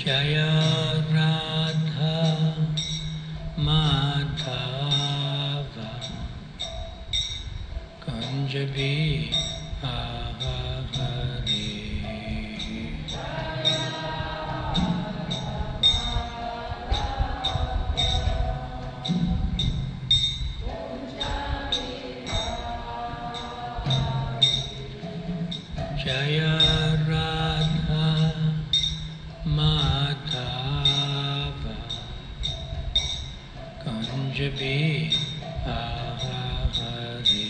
Jaya Radha Madhava Kunjabi Ahari. Jaya Radha Madhava Kunjabi Ahari.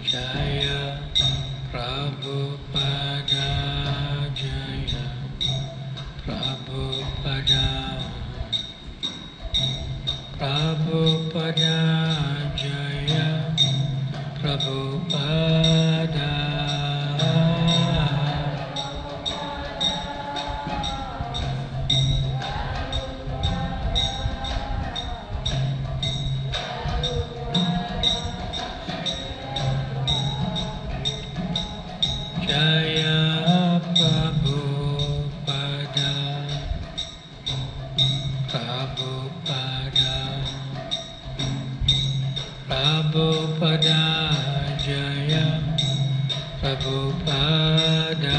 Jaya Prabhupada Jaya Prabhupada Prabhupada Jaya Prabhupada Jaya Prabhupada Prabhupada Prabhupada Jaya Prabhupada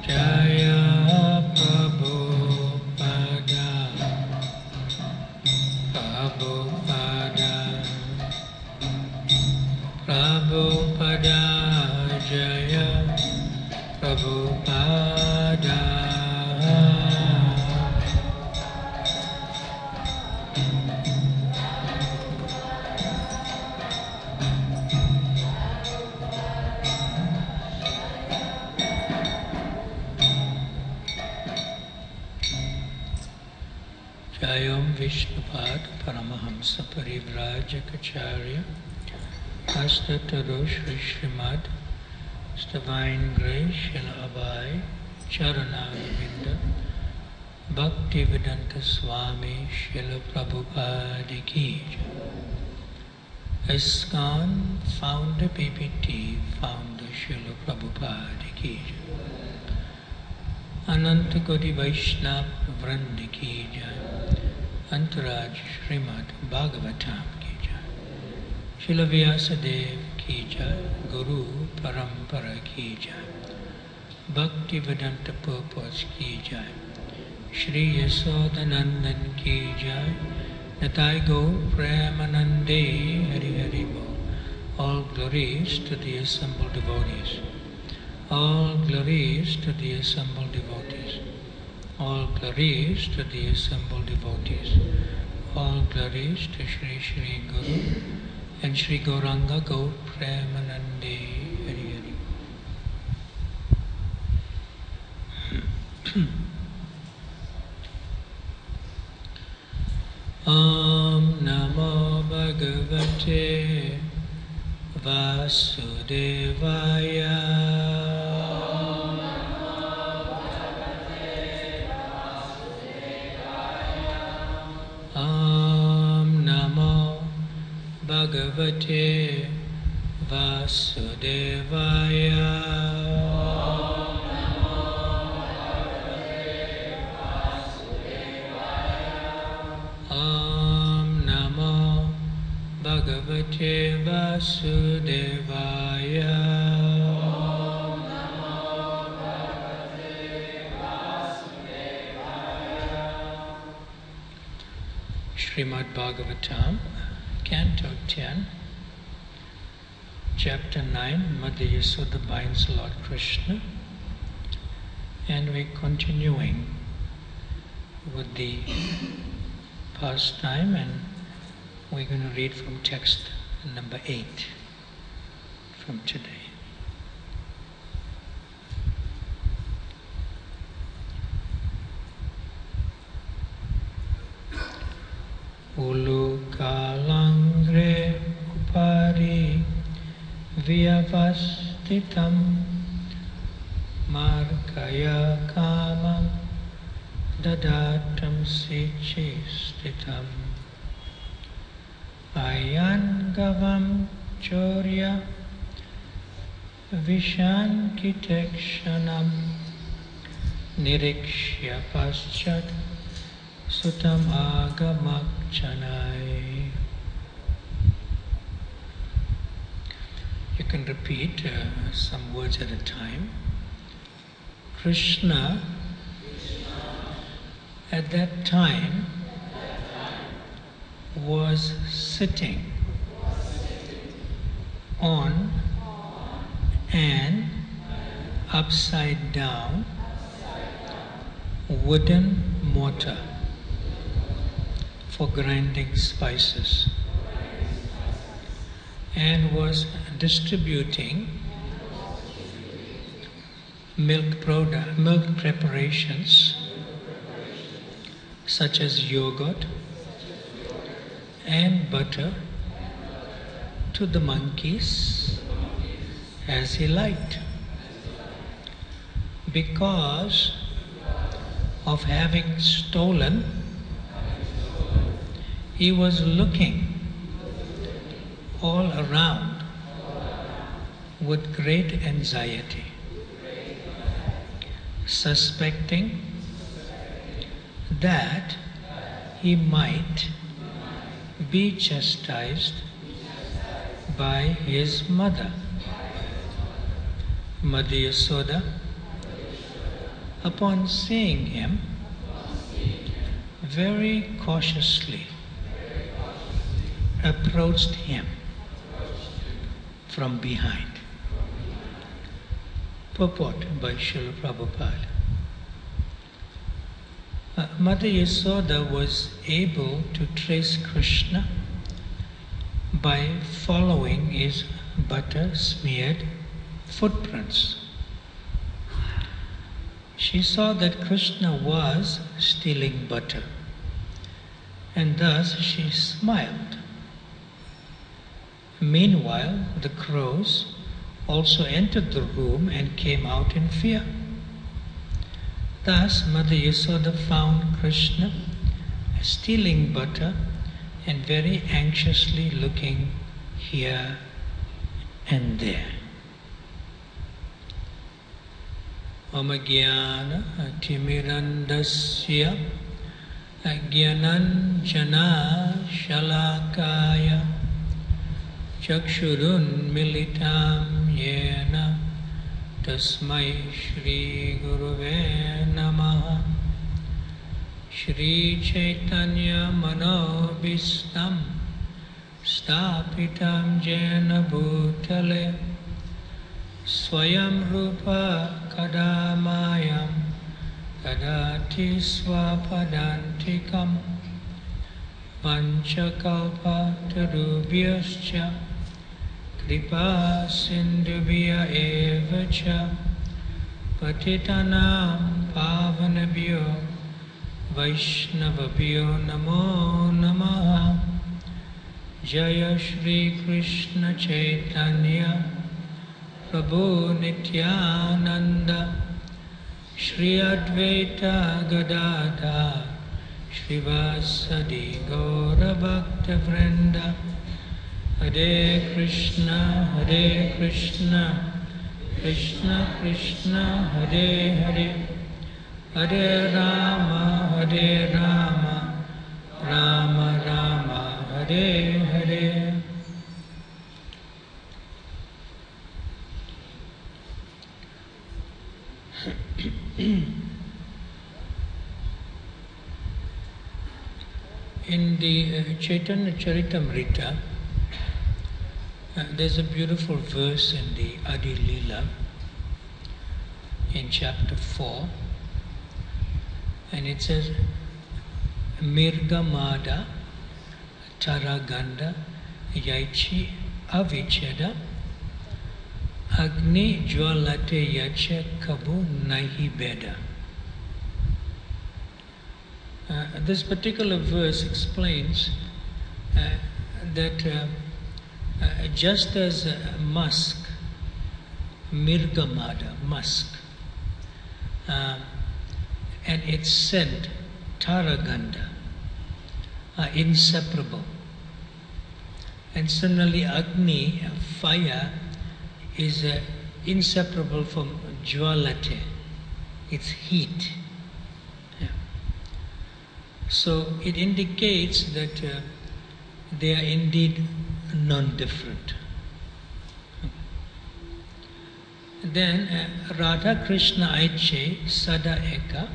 Jaya Prabhupada Prabhupada Prabhupada Jaya Prabhupada Jayom Vishnupad Paramahamsa Parivrajacharya Astataro Shri Srimad Divine Grace Shila Abhay Charanavinda Bhakti Vedanta Swami Shila Prabhupada Ki Jai. ISKCON Founder PPT Founder Shila Prabhupada Ki Jai. Ananta Koti Vaishnava Vranda Ki Jai. Antaraj Srimad Bhagavatam Ki Jai. Srila Vyasadeva Ki Jai. Guru Parampara Ki Jai. Bhakti Vedanta Purpose Ki Jai. Shri Yasodanandan Ki Jai. Natai Go Premanande Hari Hari Bol. All glories to the assembled devotees. All glories to the assembled devotees. All glories to the assembled devotees. All glories to Shri Shri Guru and Shri Gauranga Gaur Premanande Hari Hari. Om Namo Bhagavate Vasudevaya. Om Namo Bhagavate Vasudevaya. Om Namo Bhagavate Vasudevaya. Srimad Bhagavatam, Canto 10, Chapter 9, Mother Yasoda binds Lord Krishna, and we're continuing with the pastime, and we're going to read from text number 8 from today. Ulukalangre upari vyavastitam markaya kamam dadatam sichistitam ayan gavam chorya vishankitekshanam nirikshya paschat sutam agamakchanai. You can repeat some words at a time. Krishna at that time was sitting on an upside down wooden mortar for grinding spices, and was distributing milk preparations such as yogurt and butter to the monkeys as he liked. Because of having stolen, he was looking all around with great anxiety, suspecting that he might be chastised by his mother, Mother Yasoda. Upon seeing him, very cautiously approached him from behind. Purport by Srila Prabhupada. Mother Yasoda was able to trace Krishna by following his butter-smeared footprints. She saw that Krishna was stealing butter, and thus she smiled. Meanwhile, the crows also entered the room and came out in fear. Thus, Mother Yasoda found Krishna stealing butter and very anxiously looking here and there. Omajnana timirandasya ajnananjana shalakaya chakshurun militam yena tasmai Shri Guruve Namaha. Shri Chaitanya Manobhistam Stapitam Jena Bhutale Swayam Rupa Kadamayam Kadati Swapadantikam Panchakalpa Tarubhyascha Kripa Sindhubhya Evacha Patitanam Pavanabhyo Vaishnavabhyo Namo Namaha. Jaya Shri Krishna Chaitanya Prabhu Nityananda Shri Advaita Gadadhar Shrivasadi Gaura Bhakta Vrinda. Hare Krishna, Krishna Krishna, Hare Hare, Hare Rama, Rama Rama, Hare Hare. In the Chaitanya Charitamrita, there's a beautiful verse in the Adi Lila in chapter 4, and it says, Mirgamada Taraganda Yaichi Avicheda Agni Jwalate Yache Kabu Nahi Beda. This particular verse explains that just as musk, mirgamada, musk, and its scent, taraganda, are inseparable. And similarly, Agni, fire, is inseparable from jwalate, its heat. Yeah. So it indicates that they are indeed non-different. Then Radha Krishna Aiche Sada Eka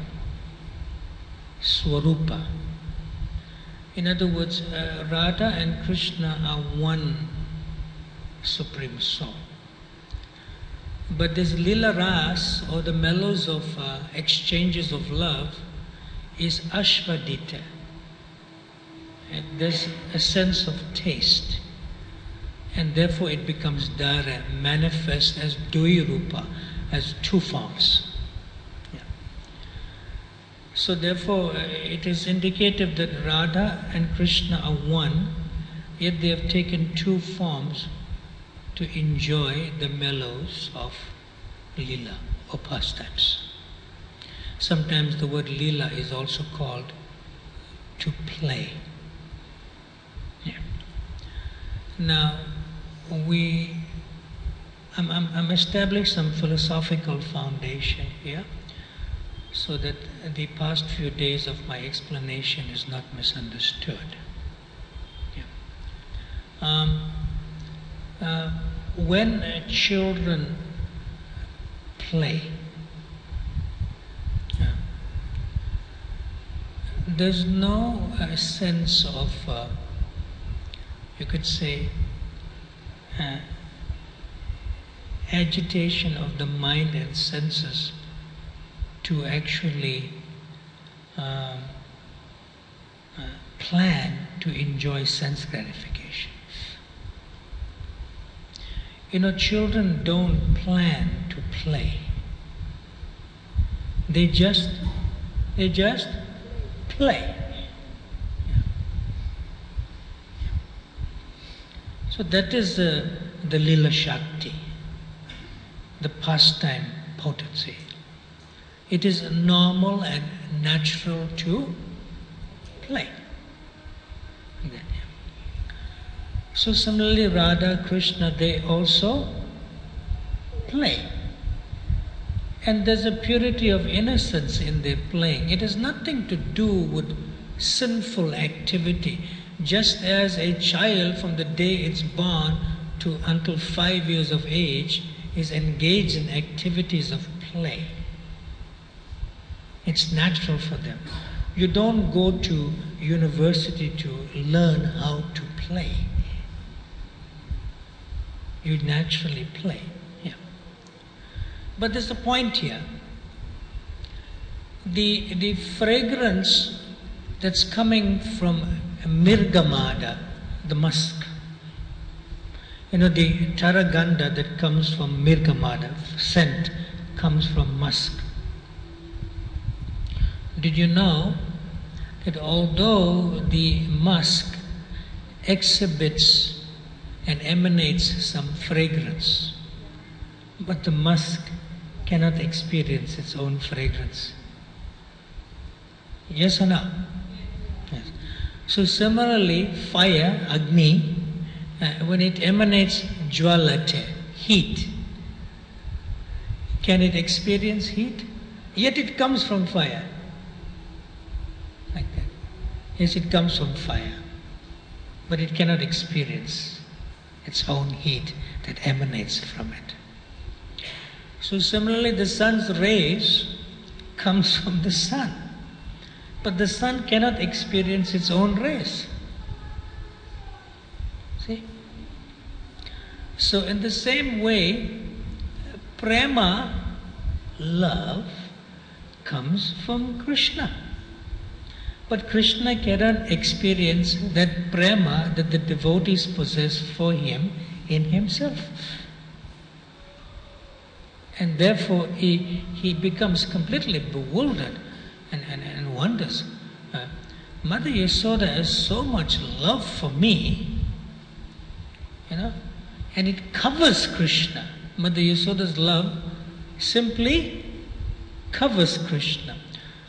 Swarupa. In other words, Radha and Krishna are one Supreme Soul. But this Lila Ras, or the mellows of exchanges of love, is Ashvadita. And there's a sense of taste. And therefore it becomes Dara, manifest as Dui Rupa, as two forms. Yeah. So therefore it is indicative that Radha and Krishna are one, yet they have taken two forms to enjoy the mellows of Lila or pastimes. Sometimes the word Lila is also called to play. Yeah. Now, I'm establishing some philosophical foundation here so that the past few days of my explanation is not misunderstood. Yeah. When children play, there's no sense of, you could say, agitation of the mind and senses to actually plan to enjoy sense gratification. You know, children don't plan to play. They just play. So that is the Lila Shakti, the pastime potency. It is normal and natural to play. So similarly, Radha, Krishna, they also play. And there's a purity of innocence in their playing. It has nothing to do with sinful activity. Just as a child from the day it's born to until 5 years of age is engaged in activities of play. It's natural for them. You don't go to university to learn how to play. You naturally play. Yeah. But there's a point here. The fragrance that's coming from Mirgamada, the musk. You know, the taraganda that comes from Mirgamada, scent, comes from musk. Did you know that although the musk exhibits and emanates some fragrance, but the musk cannot experience its own fragrance? Yes or no? Yes. So similarly, fire, Agni, when it emanates jwalate, heat, can it experience heat? Yet it comes from fire. Like that. Yes, it comes from fire, but it cannot experience its own heat that emanates from it. So similarly, the sun's rays comes from the sun, but the sun cannot experience its own rays. See? So in the same way, prema, love, comes from Krishna. But Krishna cannot experience that prema that the devotees possess for him in himself. And therefore he becomes completely bewildered and wonders Mother Yasoda has so much love for me, and it covers Krishna. Mother Yasoda's love simply covers Krishna.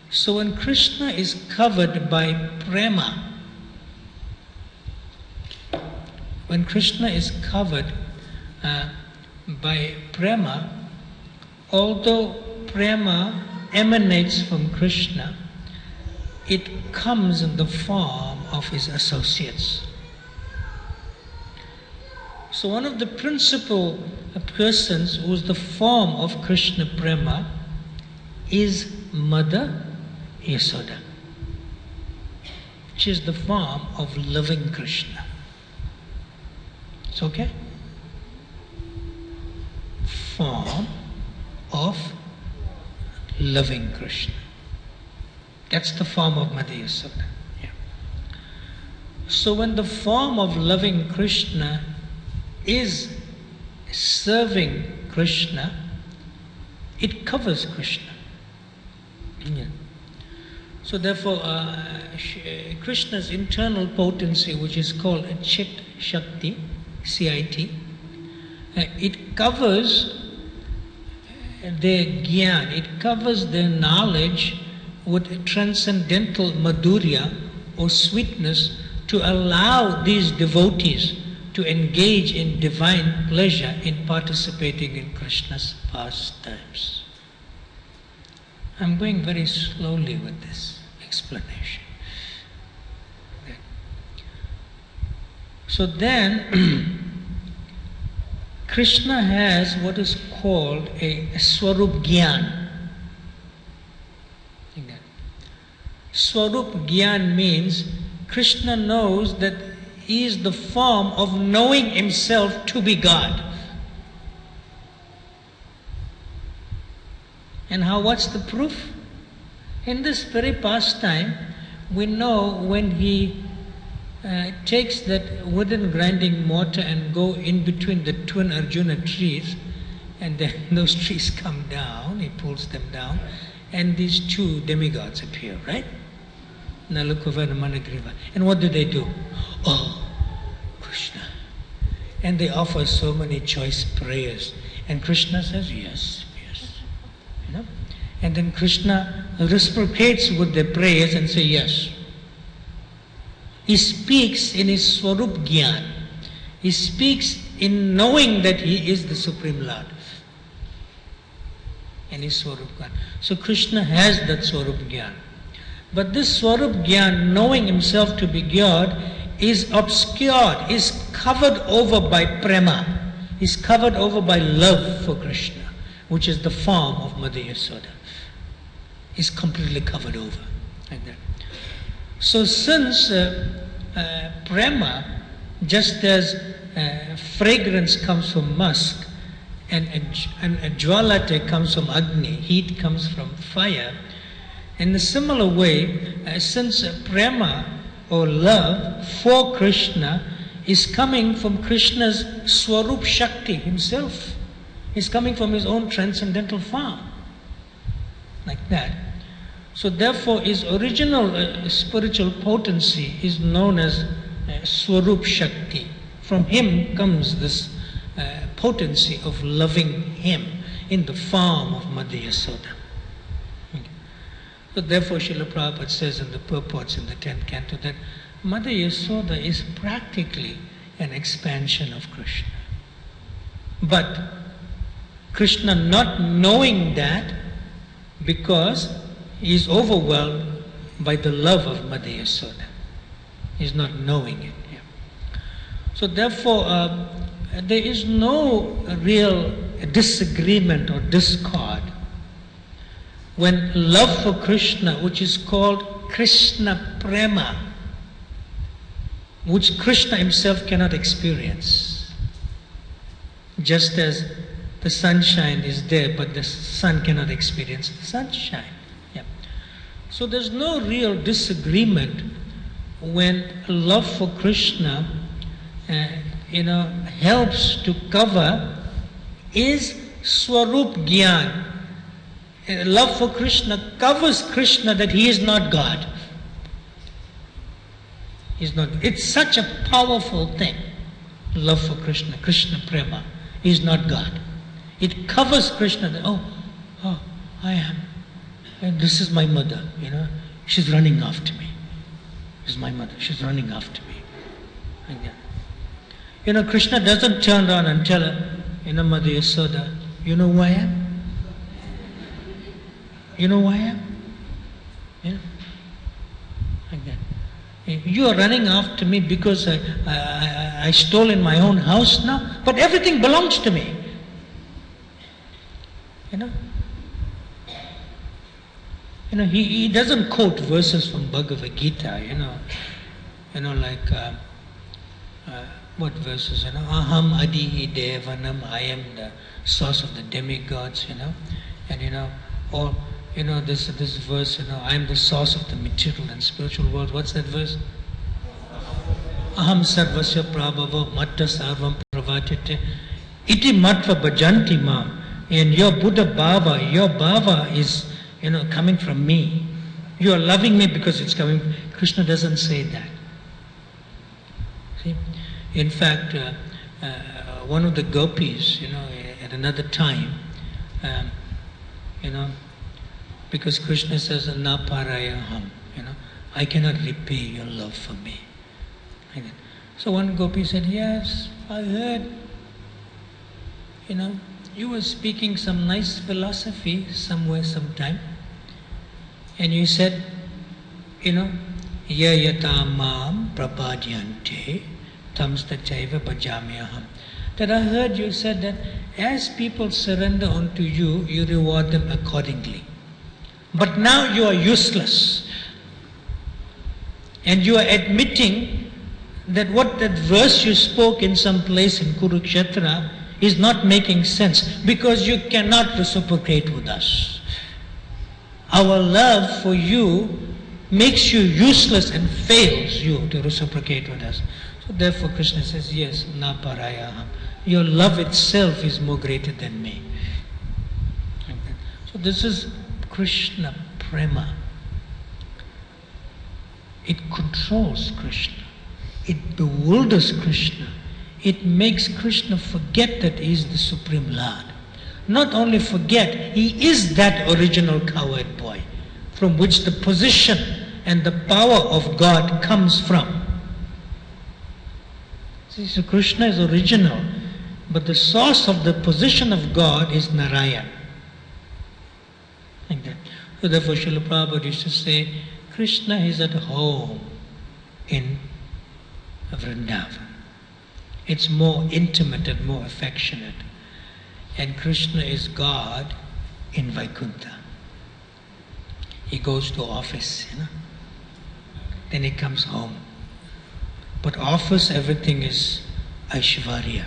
So when Krishna is covered by prema, although prema emanates from Krishna, it comes in the form of his associates. So one of the principal persons who is the form of Krishna prema is Mother Yasoda. She is the form of loving Krishna. It's okay? Form of loving Krishna. That's the form of Mother Yasoda. Yeah. So when the form of loving Krishna is serving Krishna, it covers Krishna. Yeah. So therefore, Krishna's internal potency, which is called Chit Shakti, CIT, it covers their gyan, it covers their knowledge with transcendental madhurya or sweetness to allow these devotees to engage in divine pleasure in participating in Krishna's pastimes. I'm going very slowly with this explanation. So then, Krishna has what is called a Swarup Gyan. Swarup Gyan means Krishna knows that he is the form of knowing himself to be God. And what's the proof? In this very pastime, we know when he takes that wooden grinding mortar and go in between the twin Arjuna trees, and then those trees come down, he pulls them down, and these two demigods appear, right? Nalukava and Managriva. And what do? Oh, Krishna. And they offer so many choice prayers. And Krishna says, yes. And then Krishna reciprocates with their prayers and says, yes. He speaks in his Swarup Gyan. He speaks in knowing that he is the Supreme Lord. And his Swarup Gyan. So Krishna has that Swarup Gyan. But this Swarup Gyan, knowing himself to be God, is obscured, is covered over by prema, is covered over by love for Krishna, which is the form of Mother Yasoda. Is completely covered over, like that. So since prema, just as fragrance comes from musk, and jwalate comes from agni, heat comes from fire, in a similar way, since prema or love for Krishna is coming from Krishna's Swarup Shakti himself, is coming from his own transcendental form, like that. So therefore his original spiritual potency is known as Swarup Shakti. From him comes this potency of loving him in the form of Mother Yasoda. So therefore Srila Prabhupada says in the purports in the 10th canto that Mother Yasoda is practically an expansion of Krishna. But Krishna not knowing that, because he is overwhelmed by the love of Mother Yasoda. He is not knowing it. Yeah. So therefore, there is no real disagreement or discord when love for Krishna, which is called Krishna Prema, which Krishna himself cannot experience. Just as the sunshine is there, but the sun cannot experience the sunshine. Yeah. So there's no real disagreement when love for Krishna, helps to cover is Swarup Gyan. Love for Krishna covers Krishna that he is not God. is not. It's such a powerful thing. Love for Krishna, Krishna prema, is not God. It covers Krishna. That, I am. And this is my mother, She's running after me. This is my mother. She's running after me. Like that. Krishna doesn't turn around and tell her, Mother Yasoda, you know who I am? You know who I am? Like that. You are running after me because I stole in my own house now, but everything belongs to me. He doesn't quote verses from Bhagavad Gita, like what verses, Aham Adihi Devanam, I am the source of the demigods, and or this verse, I am the source of the material and spiritual world. What's that verse? Aham sarvasya prabhava matta sarvam pravatite iti matva bhajanti mam. And your Buddha bhava, your bhava is, coming from me. You are loving me because it's coming. Krishna doesn't say that. See? In fact, one of the gopis, at another time, because Krishna says, na parayaham, I cannot repay your love for me. So one gopi said, yes, I heard, you were speaking some nice philosophy somewhere, sometime, and you said, yayata mam prapadyante tamsta chaiva bhajamyaham. That I heard you said that as people surrender unto you, you reward them accordingly. But now you are useless. And you are admitting that what that verse you spoke in some place in Kurukshetra is not making sense because you cannot reciprocate with us. Our love for you makes you useless and fails you to reciprocate with us. So therefore Krishna says, yes, na parayaham. Your love itself is more greater than me. So this is Krishna prema. It controls Krishna. It bewilders Krishna. It makes Krishna forget that he is the Supreme Lord. Not only forget, he is that original cowherd boy from which the position and the power of God comes from. See, so Krishna is original, but the source of the position of God is Narayan. Like that. So therefore Srila Prabhupada used to say, Krishna is at home in Vrindavan. It's more intimate and more affectionate. And Krishna is God in Vaikuntha. He goes to office, Then he comes home. But office, everything is Aishvarya.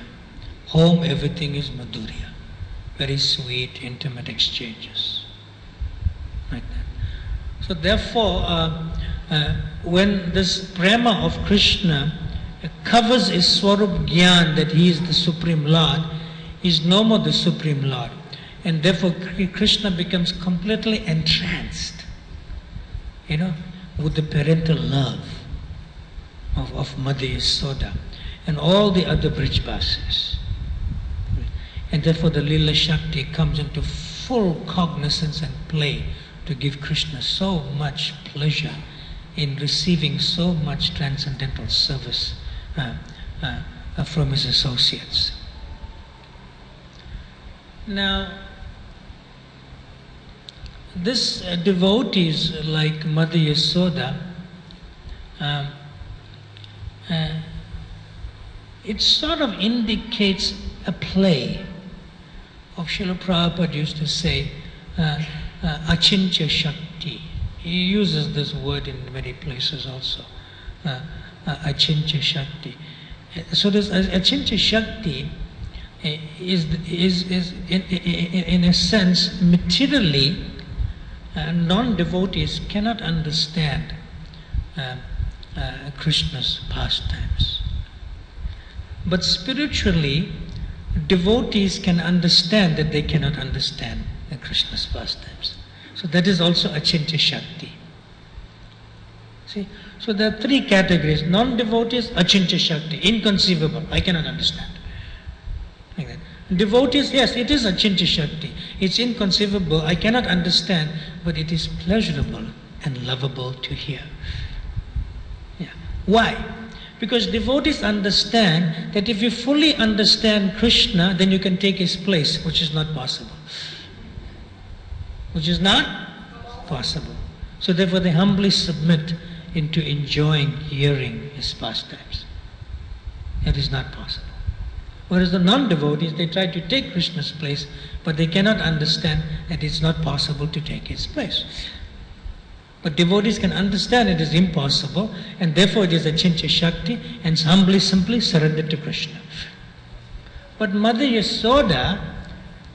Home, everything is Madhurya. Very sweet, intimate exchanges. Like that. So therefore, when this prema of Krishna covers his Swarup Gyan, that he is the Supreme Lord, he is no more the Supreme Lord. And therefore Krishna becomes completely entranced, with the parental love of Mother Yasoda and all the other Brijbasis. And therefore the Lila Shakti comes into full cognizance and play to give Krishna so much pleasure in receiving so much transcendental service from his associates. Now, this devotees like Mother Yasoda, it sort of indicates a play of Srila Prabhupada used to say, Achintya Shakti. He uses this word in many places also, Achintya Shakti. So this Achintya Shakti is in a sense, materially, non-devotees cannot understand Krishna's pastimes. But spiritually, devotees can understand that they cannot understand Krishna's pastimes. So that is also Achintya Shakti. See, so there are three categories. Non-devotees, achintya shakti, inconceivable, I cannot understand. Like that. Devotees, yes, it is achintya shakti. It's inconceivable, I cannot understand, but it is pleasurable and lovable to hear. Yeah. Why? Because devotees understand that if you fully understand Krishna, then you can take his place, which is not possible. Which is not possible. So therefore they humbly submit into enjoying hearing his pastimes. It is not possible. Whereas the non-devotees, they try to take Krishna's place, but they cannot understand that it's not possible to take his place. But devotees can understand it is impossible, and therefore it is achintya shakti, and humbly, simply surrender to Krishna. But Mother Yasoda,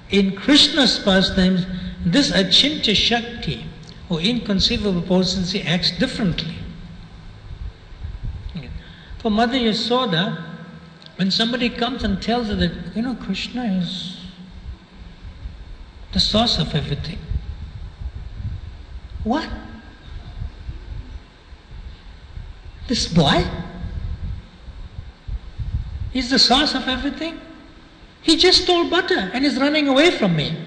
in Krishna's pastimes, this achintya shakti, or inconceivable potency, acts differently. For Mother Yasoda, when somebody comes and tells her that, Krishna is the source of everything. What? This boy is the source of everything? He just stole butter and is running away from me.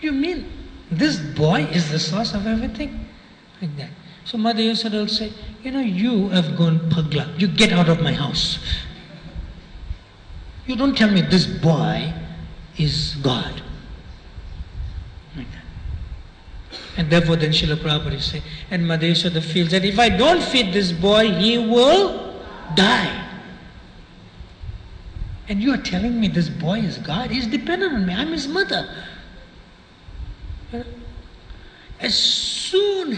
You mean this boy is the source of everything? Like that. So Mother Yasoda will say, you have gone pagla. You get out of my house. You don't tell me this boy is God. Like that. And therefore then Srila Prabhupada will say, and Mother Yasoda feels that if I don't feed this boy, he will die. And you are telling me this boy is God? He's dependent on me. I'm his mother. As soon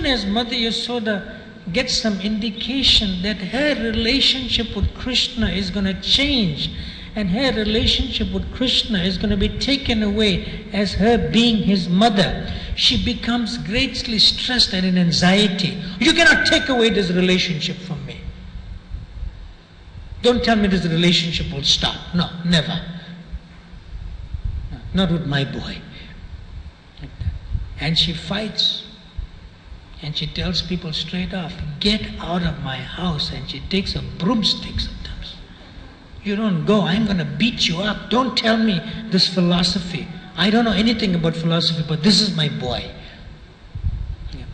as Mother Yasoda gets some indication that her relationship with Krishna is going to change, and her relationship with Krishna is going to be taken away as her being his mother, she becomes greatly stressed and in anxiety. You cannot take away this relationship from me. Don't tell me this relationship will stop. No, never. No, not with my boy. Like that. And she fights. And she tells people straight off, get out of my house. And she takes a broomstick sometimes. You don't go, I'm going to beat you up. Don't tell me this philosophy. I don't know anything about philosophy, but this is my boy. Yeah.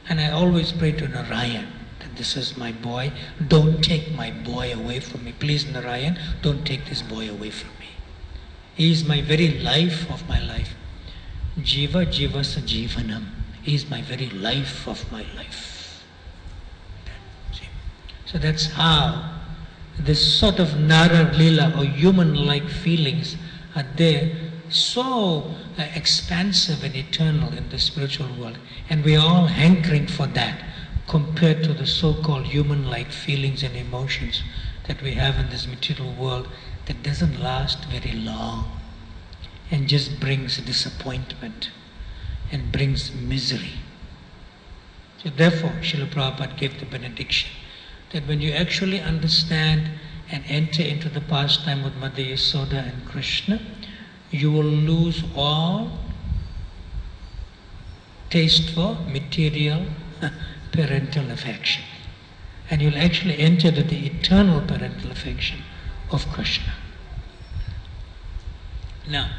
And I always pray to Narayan that this is my boy. Don't take my boy away from me. Please, Narayan, don't take this boy away from me. He is my very life of my life. Jiva jivasa jivanam. He is my very life of my life. See? So that's how this sort of Nara Lila or human-like feelings are there, so expansive and eternal in the spiritual world. And we are all hankering for that compared to the so-called human-like feelings and emotions that we have in this material world that doesn't last very long and just brings disappointment and brings misery. So therefore, Srila Prabhupada gave the benediction that when you actually understand and enter into the pastime with Mother Yasoda and Krishna, you will lose all taste for material parental affection. And you'll actually enter into the eternal parental affection of Krishna. Now,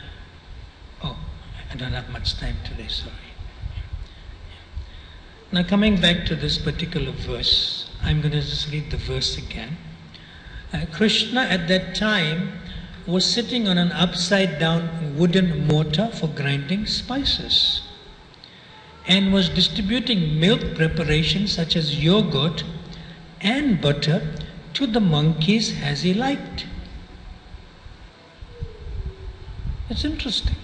I don't have much time today, sorry. Now coming back to this particular verse, I'm going to just read the verse again. Krishna at that time was sitting on an upside down wooden mortar for grinding spices and was distributing milk preparations such as yogurt and butter to the monkeys as he liked. It's interesting.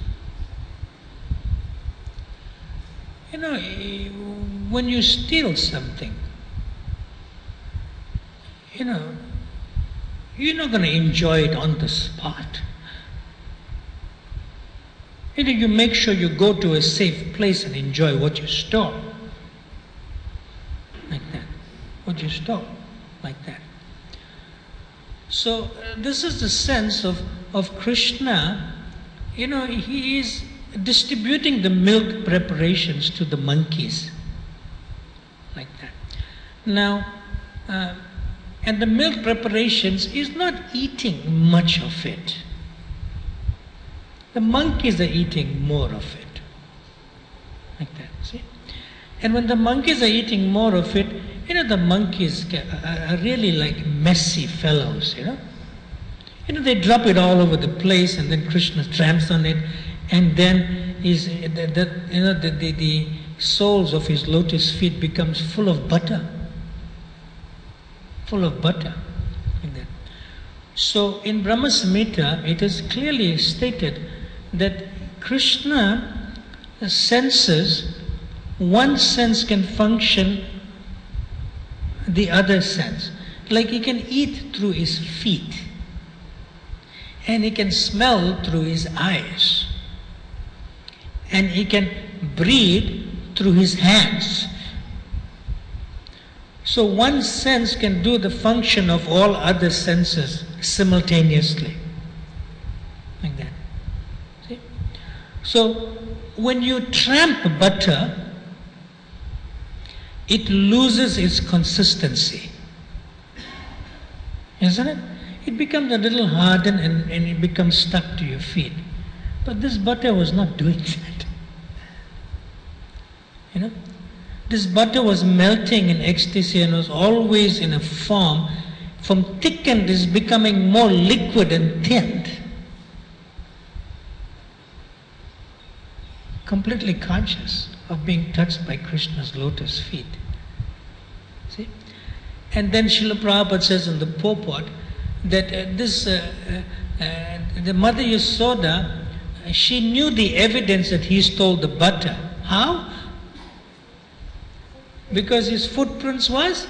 When you steal something, you're not going to enjoy it on the spot. You make sure you go to a safe place and enjoy what you stole. Like that. What you stole. Like that. So this is the sense of Krishna. He is distributing the milk preparations to the monkeys, like that. Now, and the milk preparations is not eating much of it. The monkeys are eating more of it, like that, see? And when the monkeys are eating more of it, the monkeys are really like messy fellows, they drop it all over the place, and then Krishna tramps on it, and then the soles of his lotus feet becomes full of butter. Full of butter. Like that. So in Brahma Samhita, it is clearly stated that Krishna senses, one sense can function the other sense. Like he can eat through his feet, and he can smell through his eyes, and he can breathe through his hands. So one sense can do the function of all other senses simultaneously. Like that. See? So when you tramp butter, it loses its consistency. Isn't it? It becomes a little hardened and it becomes stuck to your feet. But this butter was not doing that. This butter was melting in ecstasy and was always in a form, from thickened is becoming more liquid and thinned. Completely conscious of being touched by Krishna's lotus feet. See? And then Srila Prabhupada says in the purport that the Mother Yasoda, she knew the evidence that he stole the butter. How? Because his footprints was?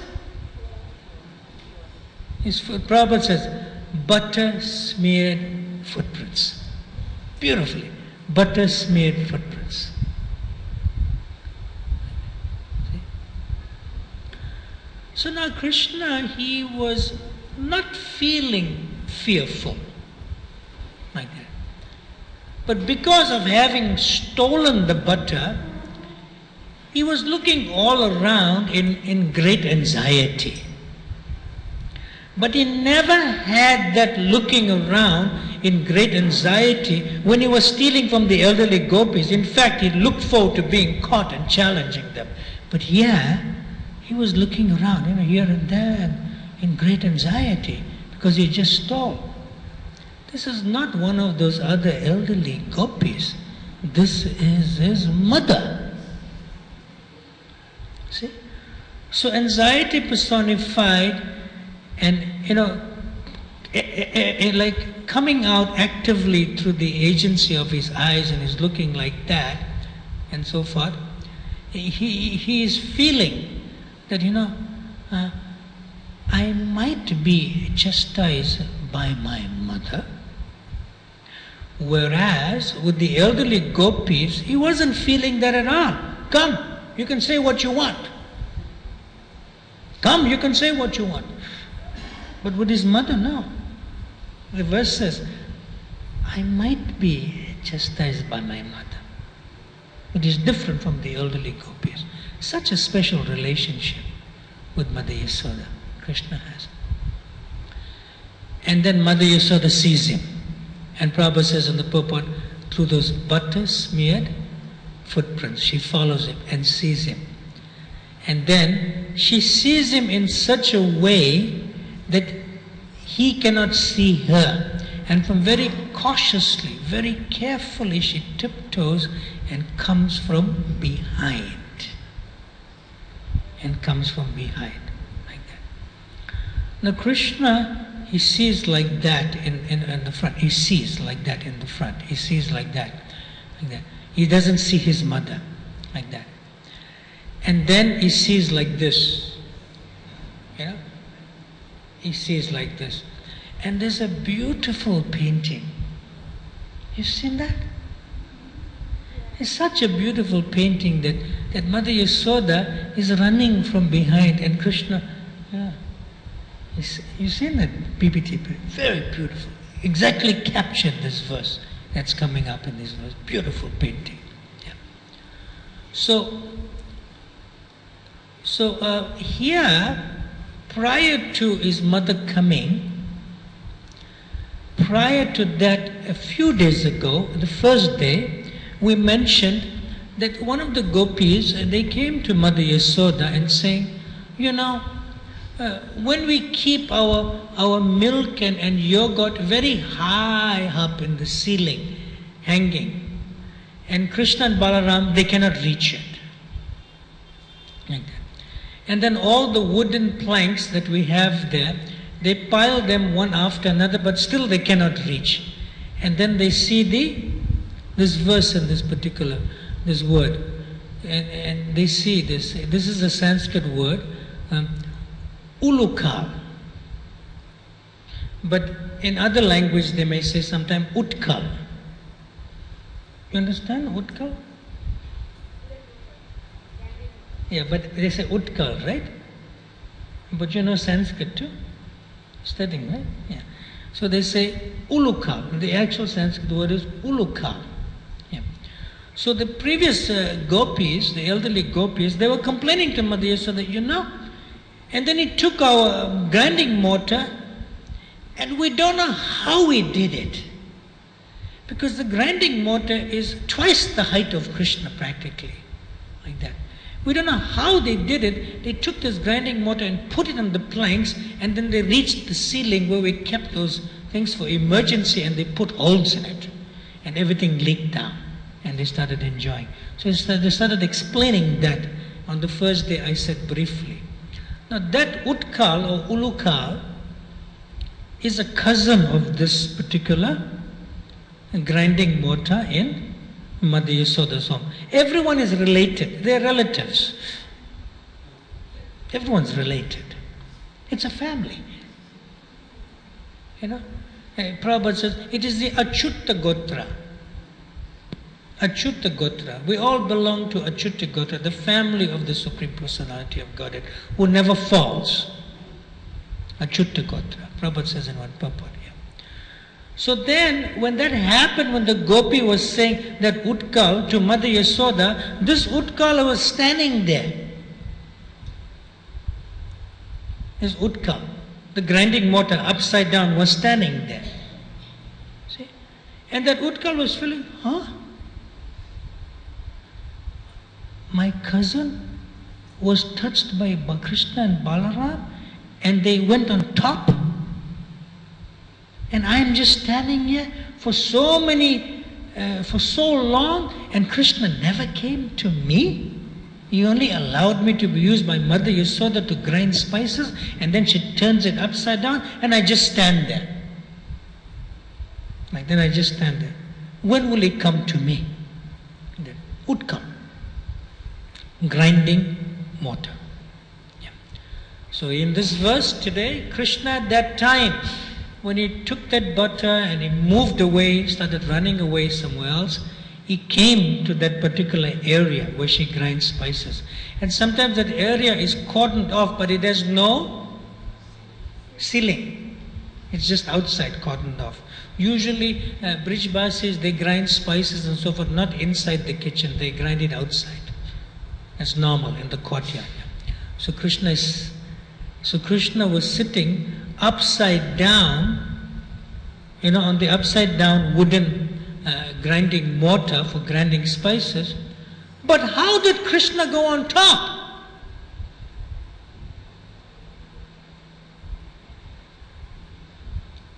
Prabhupada says, butter smeared footprints. Beautifully. Butter smeared footprints. See? So now Krishna, he was not feeling fearful like that. But because of having stolen the butter, he was looking all around in great anxiety. But he never had that looking around in great anxiety when he was stealing from the elderly gopis. In fact, he looked forward to being caught and challenging them. But here, he was looking around, here and there in great anxiety because he just stole. This is not one of those other elderly gopis. This is his mother. See? So anxiety personified, and like coming out actively through the agency of his eyes, and he's looking like that and so forth. He is feeling that I might be chastised by my mother. Whereas with the elderly gopis, he wasn't feeling that at all. Come, you can say what you want. Come, you can say what you want. But with his mother, no. The verse says, I might be chastised by my mother. It is different from the elderly gopis. Such a special relationship with Mother Yasoda Krishna has. And then Mother Yasoda sees him. And Prabhupada says in the purport, through those butter smeared footprints, she follows him and sees him. And then she sees him in such a way that he cannot see her. And from very cautiously, very carefully, she tiptoes and comes from behind. And comes from behind, like that. Now Krishna, he sees like that in the front. He sees like that in the front. He sees like that, like that. He doesn't see his mother, like that. And then he sees like this. He sees like this. And there's a beautiful painting. You've seen that? It's such a beautiful painting that Mother Yasoda is running from behind and Krishna, you've seen that PPT? Very beautiful. Exactly captured this verse That's coming up in this verse. Beautiful painting. Yeah. So here, prior to his mother coming, prior to that, a few days ago, the first day, we mentioned that one of the gopis, they came to Mother Yasoda and saying, when we keep our milk and yogurt very high up in the ceiling, hanging, and Krishna and Balaram, they cannot reach it. Like that. And then all the wooden planks that we have there, they pile them one after another, but still they cannot reach. And then they see this verse in this word. And they see this. This is a Sanskrit word, ulukal. But in other language they may say sometimes utkal. You understand utkal? Yeah, but they say utkal, right? But you know Sanskrit too? Studying, right? Yeah. So they say ulukal. The actual Sanskrit word is ulukal. Yeah. So the previous gopis, the elderly gopis, they were complaining to Mother Yasoda, and then he took our grinding mortar, and we don't know how he did it. Because the grinding mortar is twice the height of Krishna practically, like that. We don't know how they did it. They took this grinding mortar and put it on the planks, and then they reached the ceiling where we kept those things for emergency, and they put holes in it, and everything leaked down, and they started enjoying. So they started explaining that. On the first day I said briefly. Now that utkal or ulukal is a cousin of this particular grinding mortar in Mother Yasoda's home. Everyone is related. They're relatives. Everyone's related. It's a family. Prabhupada says, it is the Achyuta Gotra. Achyuta Gotra. We all belong to Achyuta Gotra, the family of the Supreme Personality of Godhead, who never falls. Achyuta Gotra. Prabhupada says in one purport. So then, when that happened, when the gopi was saying that utkal to Mother Yasoda, this utkal was standing there. This utkal, the grinding mortar upside down, was standing there. See? And that utkal was feeling, my cousin was touched by Krishna and Balaram, and they went on top. And I am just standing here for so long, and Krishna never came to me. He only allowed me to be used by Mother Yasoda to grind spices, and then she turns it upside down, and I just stand there. Then I just stand there. When will he come to me? Utkal. Grinding mortar. Yeah. So in this verse today, Krishna at that time, when he took that butter and he moved away, started running away somewhere else, he came to that particular area where she grinds spices. And sometimes that area is cordoned off, but it has no ceiling. It's just outside, cordoned off. Usually, Brijbasis, they grind spices and so forth, not inside the kitchen, they grind it outside. That's normal in the courtyard. So Krishna was sitting upside down, on the upside down wooden grinding mortar for grinding spices. But how did Krishna go on top?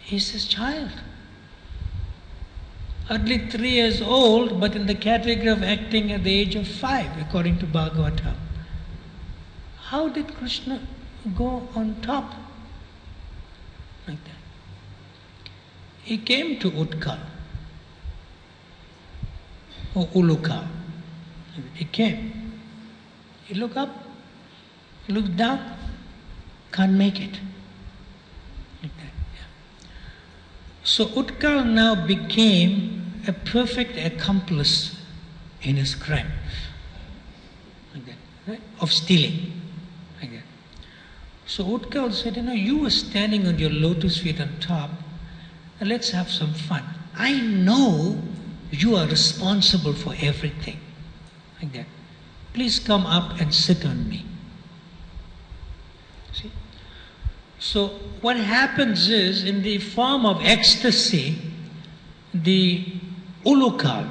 He's his child. Hardly 3 years old, but in the category of acting at the age of 5, according to Bhagavata. How did Krishna go on top? Like that. He came to Utkal or Ulukal. He came. He looked up, he looked down, can't make it. Like that. Yeah. So Utkal now became a perfect accomplice in his crime. Like that, right? Of stealing. Like that. So Utkal said, you were standing on your lotus feet on top, and let's have some fun. I know you are responsible for everything. Like that. Please come up and sit on me. See? So what happens is, in the form of ecstasy, the ulukal,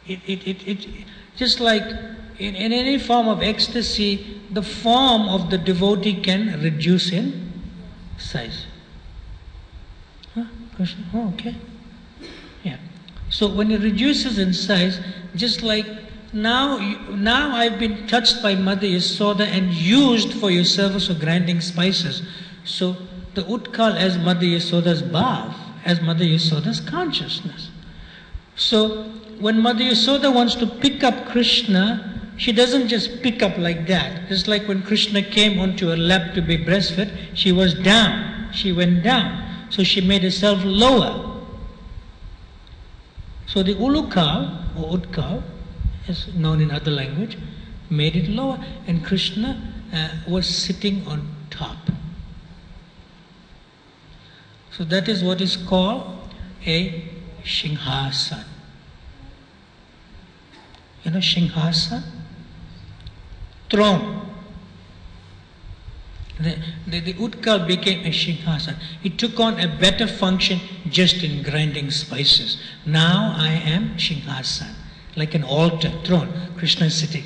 it just like in any form of ecstasy, the form of the devotee can reduce in size. Huh? Question? Oh, okay. Yeah. So when it reduces in size, just like now I've been touched by Mother Yasoda and used for your service of grinding spices. So the utkal as Mother Yasoda's bhav, as Mother Yasoda's consciousness. So when Mother Yasoda wants to pick up Krishna, she doesn't just pick up like that. Just like when Krishna came onto her lap to be breastfed, she was down. She went down. So she made herself lower. So the ulukal or utkal, as known in other language, made it lower, and Krishna was sitting on top. So that is what is called a Shinghasana. You know Shinghasana? Throne. The utkal became a Shinghasana. It took on a better function just in grinding spices. Now I am Shinghasana, like an altar, throne. Krishna is sitting.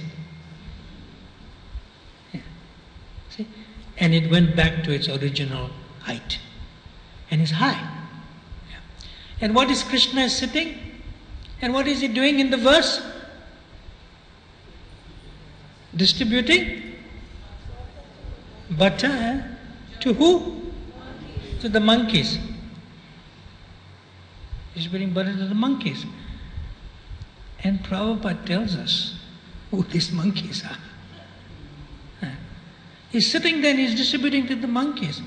Yeah. See? And it went back to its original height. And it's high. Yeah. And what is Krishna sitting? And what is he doing in the verse? Distributing butter to who? To the monkeys. Distributing butter to the monkeys. And Prabhupada tells us who these monkeys are. He's sitting there and he's distributing to the monkeys.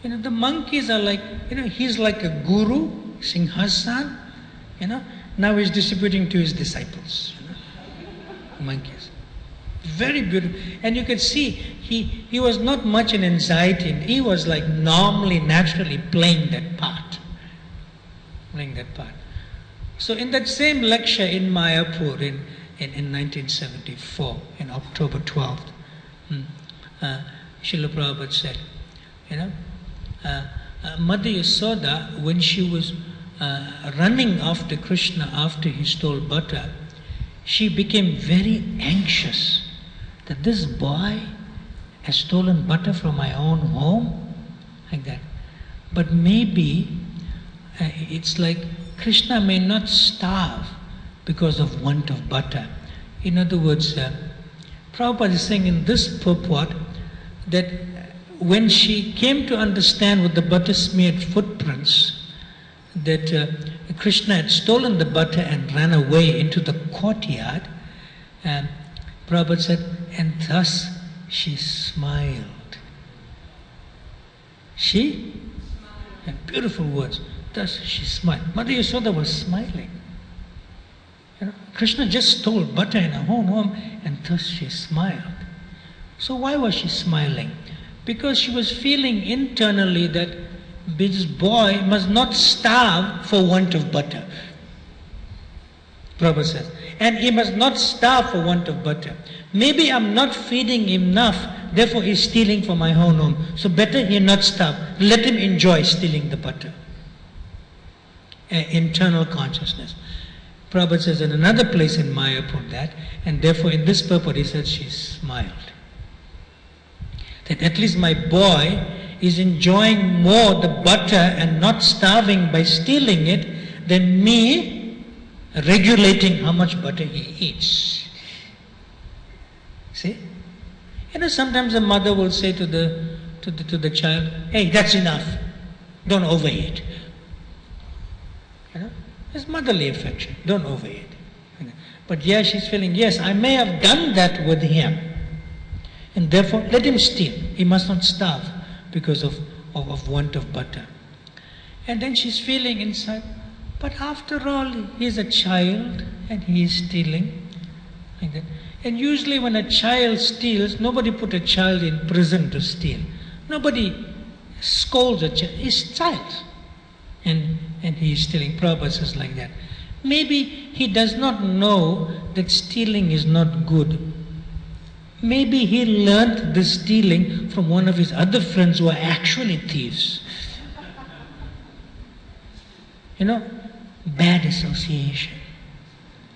You know, the monkeys are like, he's like a guru, Singhasan, now he's distributing to his disciples, monkeys. Very beautiful. And you can see, he was not much in anxiety. He was like normally, naturally playing that part. So in that same lecture in Mayapur in 1974, in October 12th, Srila Prabhupada said, Mother Yasoda, when she was running after Krishna after he stole butter, she became very anxious that this boy has stolen butter from my own home, like that. But maybe it's like Krishna may not starve because of want of butter. In other words, Prabhupada is saying in this purport that when she came to understand with the butter smeared footprints that Krishna had stolen the butter and ran away into the courtyard, Prabhupada said, and thus she smiled. She? And beautiful words. Thus she smiled. Mother Yasoda was smiling. Krishna just stole butter in her own home, and thus she smiled. So why was she smiling? Because she was feeling internally that this boy must not starve for want of butter. Prabhupada says. And he must not starve for want of butter. Maybe I'm not feeding him enough, therefore he's stealing from my own home. So better he not starve. Let him enjoy stealing the butter. Internal consciousness. Prabhupada says in another place in Mayapur that, and therefore in this purport he said she smiled. That at least my boy is enjoying more the butter and not starving by stealing it than me regulating how much butter he eats. See? Sometimes a mother will say to the child, hey, that's enough. Don't overeat. It's motherly affection. Don't overeat. But yeah, she's feeling, yes, I may have done that with him. And therefore, let him steal. He must not starve because of want of butter. And then she's feeling inside, but after all, he's a child and he is stealing. Like that. And usually when a child steals, nobody put a child in prison to steal. Nobody scolds a child. He's a child. And and he is stealing. Prabhupada says like that. Maybe he does not know that stealing is not good. Maybe he learnt the stealing from one of his other friends who are actually thieves. Bad association.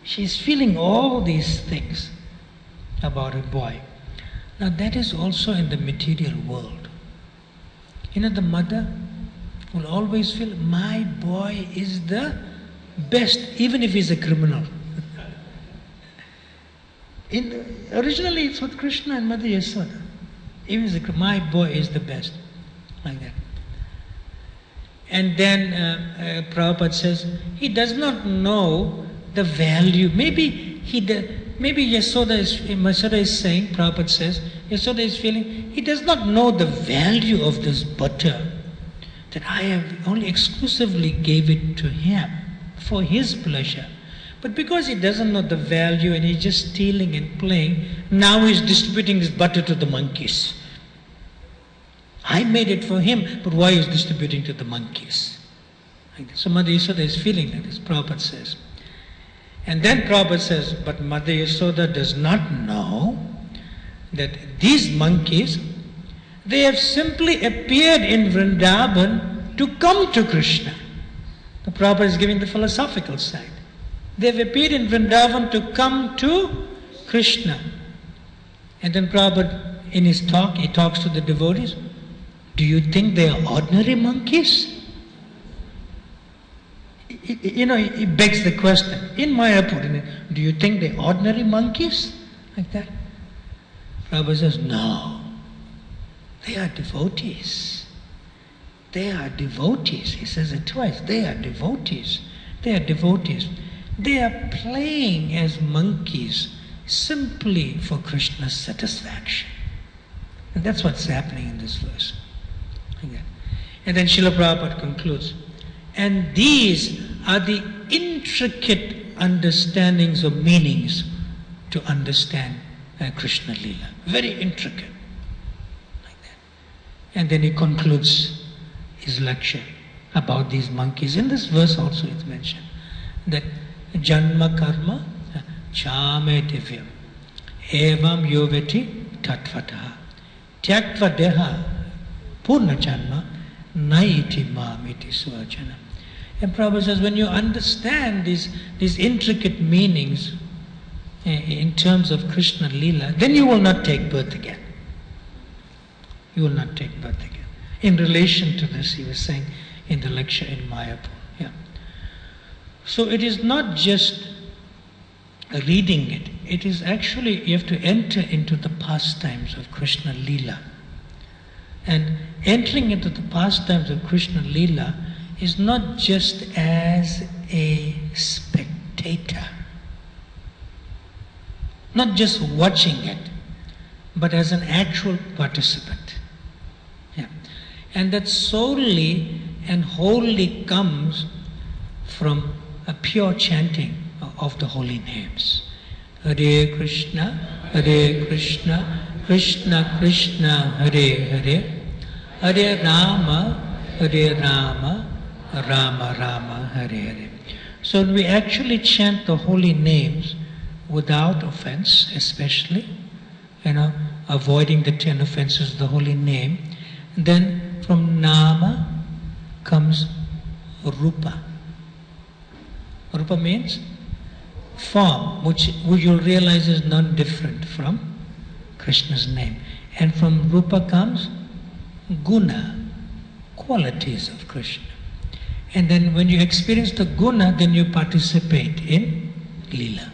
She's feeling all these things about a boy. Now that is also in the material world. The mother will always feel, my boy is the best, even if he's a criminal. Originally it's with Krishna and Mother Yasoda. Even if my boy is the best. Like that. And then Prabhupada says, he does not know the value. Maybe Yasoda is saying, Prabhupada says, Yasoda is feeling, he does not know the value of this butter, that I have only exclusively gave it to him for his pleasure. But because he doesn't know the value and he's just stealing and playing, now he's distributing this butter to the monkeys. I made it for him, but why is distributing to the monkeys? So Mother Yasoda is feeling like this, Prabhupada says. And then Prabhupada says, but Mother Yasoda does not know that these monkeys, they have simply appeared in Vrindavan to come to Krishna. The Prabhupada is giving the philosophical side. They have appeared in Vrindavan to come to Krishna. And then Prabhupada, in his talk, he talks to the devotees. Do you think they are ordinary monkeys? He begs the question. In Mayapur, do you think they're ordinary monkeys? Like that. Prabhupada says, no. They are devotees. They are devotees. He says it twice. They are devotees. They are devotees. They are playing as monkeys simply for Krishna's satisfaction. And that's what's happening in this verse. And then Srila Prabhupada concludes, and these are the intricate understandings or meanings to understand Krishna Lila. Very intricate. Like that. And then he concludes his lecture about these monkeys. In this verse also it's mentioned that Janma Karma Chame Divyam Evam Yoveti Tatvataha Tyaktva Deha Purna Janma Naiti Mamiti Swajana. And Prabhupada says, when you understand these intricate meanings in terms of Krishna Lila, then you will not take birth again. You will not take birth again. In relation to this, he was saying in the lecture in Mayapur. Yeah. So it is not just reading it. It is actually, you have to enter into the pastimes of Krishna Lila. And entering into the pastimes of Krishna Lila is not just as a spectator, not just watching it, but as an actual participant. Yeah. And that solely and wholly comes from a pure chanting of the holy names. Hare Krishna, Krishna Krishna, Hare Hare, Hare Rama, Rama Rama, Hare Hare. So when we actually chant the holy names without offense, especially, avoiding the 10 offenses of the holy name, then from Nama comes Rupa. Rupa means form, which you'll realize is none different from Krishna's name. And from Rupa comes Guna, qualities of Krishna. And then when you experience the Guna, then you participate in Lila.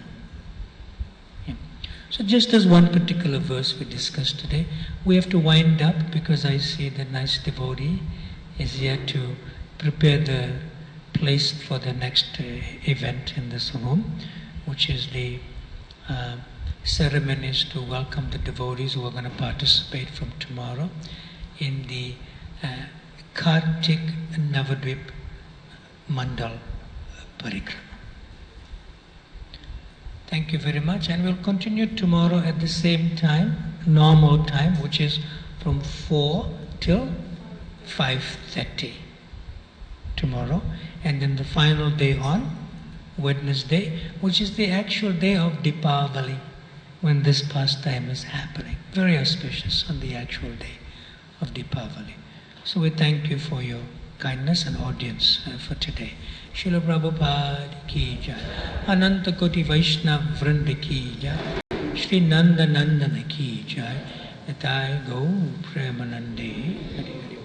Yeah. So just as one particular verse we discussed today, we have to wind up because I see the nice devotee is here to prepare the place for the next event in this room, which is the ceremonies to welcome the devotees who are going to participate from tomorrow in the Kartik Navadvip Mandal Parikrama. Thank you very much, and we'll continue tomorrow at the same time, normal time, which is from 4 till 5:30 tomorrow. And then the final day on Wednesday, which is the actual day of Deepavali, when this pastime is happening. Very auspicious on the actual day of Deepavali. So we thank you for your kindness and audience for today. Srila Prabhupada ki jai. Ananta Koti Vaishnav Vrinda ki jai. Shri Nanda Nandana ki jai. Nitai Gaur Premanande. Hari Hari.